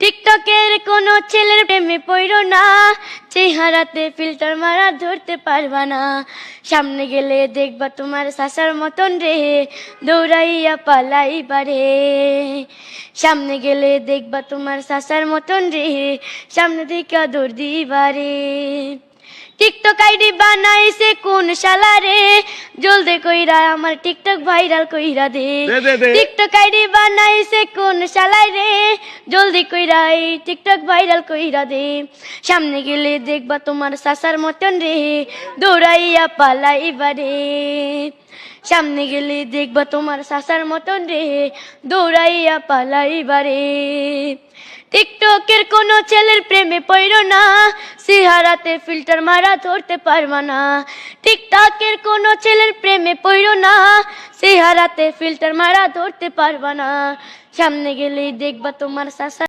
টিকটকের কোনো ছেলের প্রেমে পড়ো না, চেহারাতে ফিল্টার মারা ধরতে পারবা না। সামনে গেলে দেখবা তোমার সাসার মতন রে, দৌড়াইয়া পালাইবা রে। সামনে গেলে দেখবা তোমার সাসার মতন রে, সামনে থেকে দৌড় দিবা রে। টিকটক আইডি বানাইছে কোন শালা রে, জলদি কইরা আমার টিকটক ভাইরাল কইরা দে। টিকটক আইডি বানাইছে কোন শালাই রে, জলদি কইরা এই টিকটক ভাইরাল কইরা দে। সামনে গেলে দেখবা তোমার সাসার মতন রে, দৌড়াইয়া পালাইবা রে। সামনে গেলে দেখবা তোমার সাসার মতন রে, দৌড়াইয়া পালাইবা রে। টিকটকের কোনো ছেলের প্রেমে পড়ো না, চেহারাতে ফিল্টার মারা ধরতে পারবা না। টিকটকের কোনো ছেলের প্রেমে পড়ো না, চেহারাতে ফিল্টার মারা ধরতে পারবা না। সামনে গেলেই দেখবা তোমার সাসা